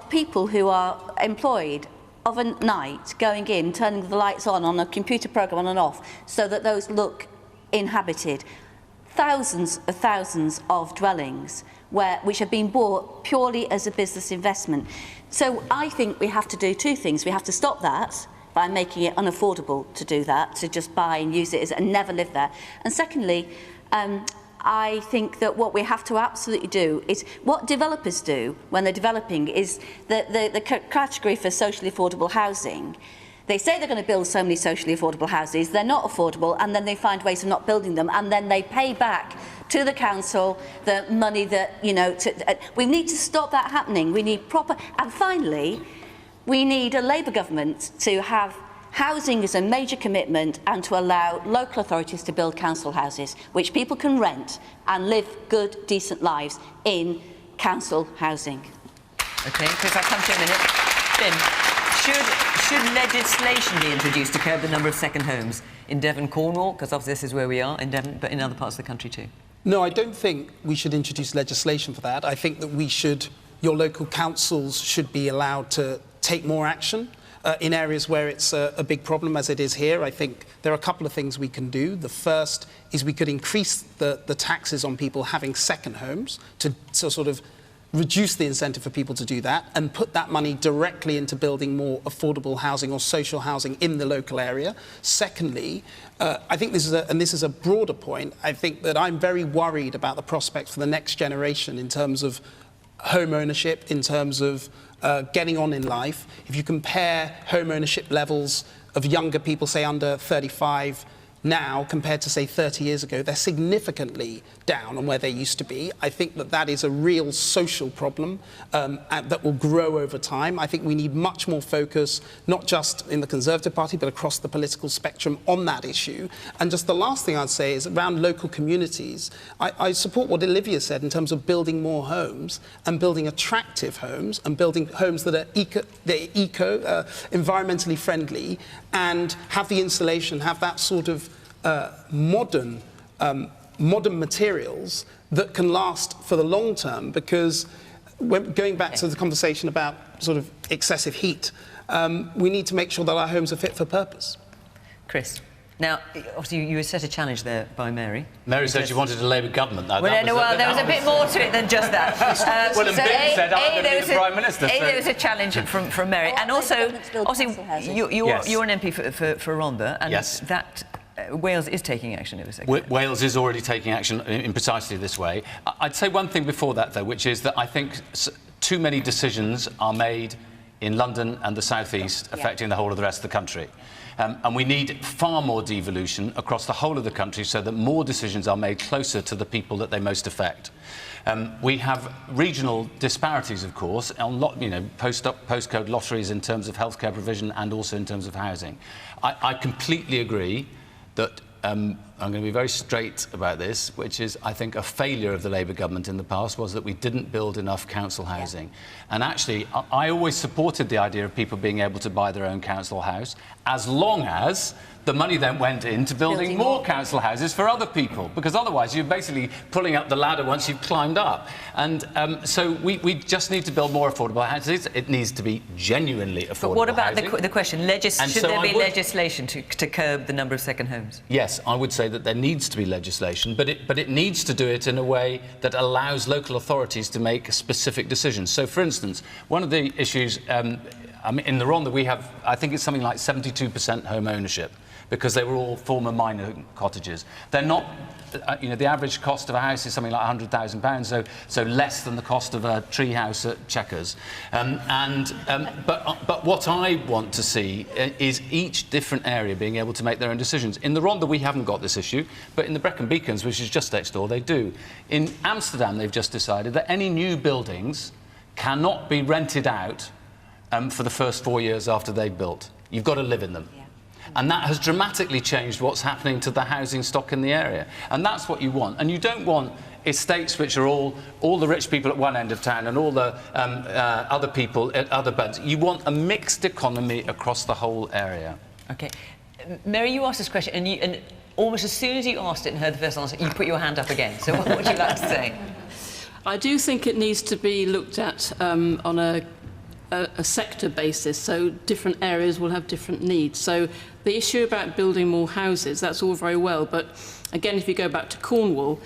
people who are employed of a night going in, turning the lights on a computer program on and off, so that those look inhabited. Thousands of dwellings which have been bought purely as a business investment. So I think we have to do two things. We have to stop that by making it unaffordable to do that, to just buy and use it and never live there. And secondly, I think that what we have to absolutely do is what developers do when they're developing is the category for socially affordable housing. They say they're going to build so many socially affordable houses, they're not affordable, and then they find ways of not building them, and then they pay back to the council the money that, we need to stop that happening. We need proper, and finally, we need a Labour government to have housing as a major commitment and to allow local authorities to build council houses, which people can rent and live good, decent lives in council housing. OK, Chris, I'll come to you in a minute. Bim, should legislation be introduced to curb the number of second homes in Devon, Cornwall? Because obviously this is where we are, in Devon, but in other parts of the country too. No, I don't think we should introduce legislation for that. I think that your local councils should be allowed to take more action in areas where it's a big problem, as it is here. I think there are a couple of things we can do. The first is we could increase the taxes on people having second homes to sort of reduce the incentive for people to do that and put that money directly into building more affordable housing or social housing in the local area. Secondly, I think this is a broader point. I think that I'm very worried about the prospects for the next generation in terms of home ownership, in terms of getting on in life. If you compare home ownership levels of younger people, say under 35, now compared to, say, 30 years ago, they're significantly down on where they used to be. I think that is a real social problem that will grow over time. I think we need much more focus, not just in the Conservative Party, but across the political spectrum on that issue. And just the last thing I'd say is around local communities. I support what Olivia said in terms of building more homes and building attractive homes and building homes that are environmentally friendly and have the insulation, have that sort of modern materials that can last for the long term, because going back to the conversation about sort of excessive heat, we need to make sure that our homes are fit for purpose. Chris, now, obviously you set a challenge there by Mary. Mary said she wanted a Labour government. Well, there was a bit more to it than just that. Well, and Bim said, I'm going to be the Prime Minister. There was a challenge from Mary. And also, obviously, you're an MP for Rhondda, and that Wales is taking action over second. Wales is already taking action in precisely this way. I'd say one thing before that, though, which is that I think too many decisions are made in London and the South East, affecting the whole of the rest of the country. And we need far more devolution across the whole of the country so that more decisions are made closer to the people that they most affect. We have regional disparities, of course, on postcode lotteries in terms of healthcare provision and also in terms of housing. I completely agree that I'm going to be very straight about this, which is, I think, a failure of the Labour government in the past was that we didn't build enough council housing. And actually, I always supported the idea of people being able to buy their own council house, as long as the money then went into building more council houses for other people, because otherwise you're basically pulling up the ladder once you've climbed up. And so we just need to build more affordable houses. It needs to be genuinely affordable. But what about housing. The question? Should there be legislation to curb the number of second homes? Yes, I would say that there needs to be legislation, but it needs to do it in a way that allows local authorities to make specific decisions. So, for instance, one of the issues in the Rhondda we have, I think it's something like 72% home ownership, because they were all former miner cottages. They're not, the average cost of a house is something like £100,000, so less than the cost of a tree house at Chequers. But what I want to see is each different area being able to make their own decisions. In the Rhondda, we haven't got this issue, but in the Brecon Beacons, which is just next door, they do. In Amsterdam, they've just decided that any new buildings cannot be rented out for the first 4 years after they've built. You've got to live in them. Yeah. And that has dramatically changed what's happening to the housing stock in the area. And that's what you want. And you don't want estates which are all the rich people at one end of town and all the other people at other ends. You want a mixed economy across the whole area. OK. Mary, you asked this question, and almost as soon as you asked it and heard the first answer, you put your hand up again. So what would you like to say? I do think it needs to be looked at on a sector basis, so different areas will have different needs. So the issue about building more houses, that's all very well, but again, if you go back to Cornwall,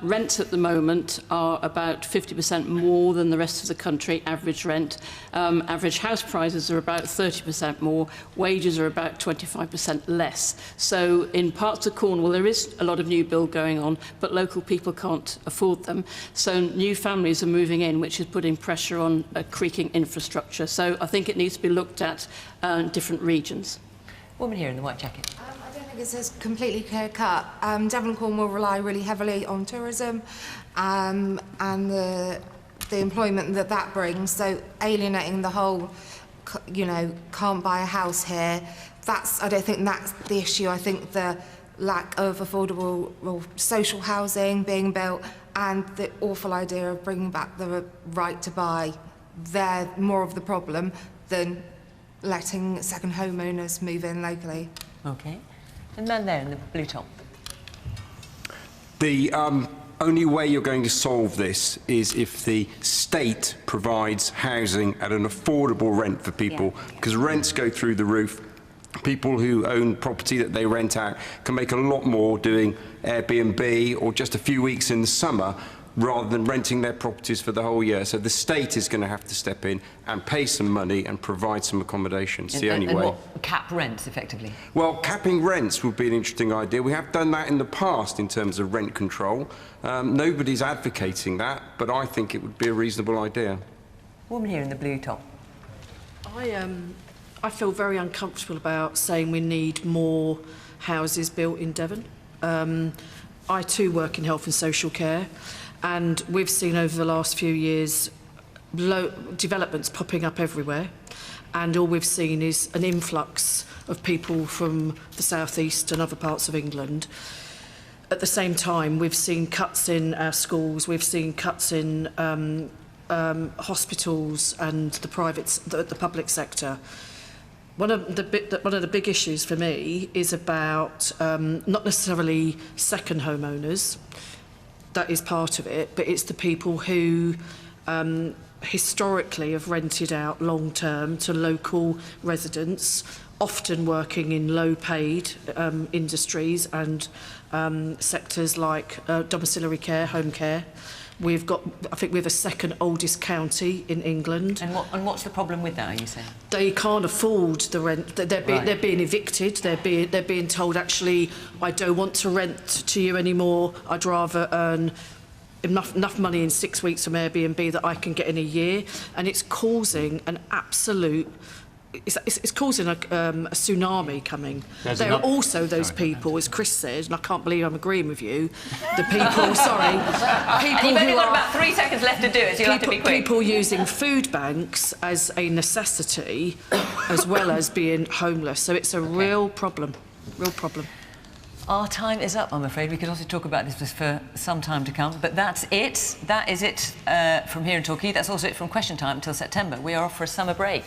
rents at the moment are about 50% more than the rest of the country, average rent. Average house prices are about 30% more, wages are about 25% less. So in parts of Cornwall, there is a lot of new build going on, but local people can't afford them. So new families are moving in, which is putting pressure on a creaking infrastructure. So I think it needs to be looked at in different regions. Woman here in the white jacket. I don't think it's as completely clear-cut. Devon and Cornwall rely really heavily on tourism and the employment that brings, so alienating the whole, can't buy a house here, I don't think that's the issue. I think the lack of affordable social housing being built and the awful idea of bringing back the right to buy, they're more of the problem than letting second homeowners move in locally. OK. And man there in the blue top. The only way you're going to solve this is if the state provides housing at an affordable rent for people, because rents go through the roof. People who own property that they rent out can make a lot more doing Airbnb or just a few weeks in the summer rather than renting their properties for the whole year. So the state is going to have to step in and pay some money and provide some accommodations. It's the only way. What, cap rents, effectively? Well, capping rents would be an interesting idea. We have done that in the past in terms of rent control. Nobody's advocating that, but I think it would be a reasonable idea. Woman here in the blue top. I feel very uncomfortable about saying we need more houses built in Devon. I too work in health and social care, and we've seen over the last few years developments popping up everywhere, and all we've seen is an influx of people from the southeast and other parts of England. At the same time, we've seen cuts in our schools, we've seen cuts in hospitals and the public sector. One of the big issues for me is about not necessarily second homeowners. That is part of it, but it's the people who historically have rented out long term to local residents, often working in low-paid industries and sectors like domiciliary care, home care. I think we're the second oldest county in England. And what's the problem with that, are you saying? They can't afford the rent. They're being evicted. They're being told, actually, I don't want to rent to you anymore. I'd rather earn enough money in 6 weeks from Airbnb that I can get in a year. And it's causing an absolute... It's causing a tsunami coming. There are also those people, as Chris said, and I can't believe I'm agreeing with you, the people, sorry... People you've only got about 3 seconds left to do it, so you'll have to be quick. People using food banks as a necessity, as well as being homeless. So it's a real problem, Our time is up, I'm afraid. We could also talk about this for some time to come, but that's it. That is it from here in Torquay. That's also it from Question Time until September. We are off for a summer break.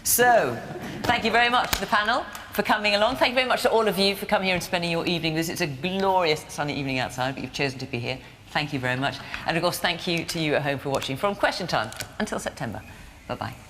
So, thank you very much to the panel for coming along. Thank you very much to all of you for coming here and spending your evening with us. It's a glorious sunny evening outside, but you've chosen to be here. Thank you very much. And, of course, thank you to you at home for watching from Question Time until September. Bye-bye.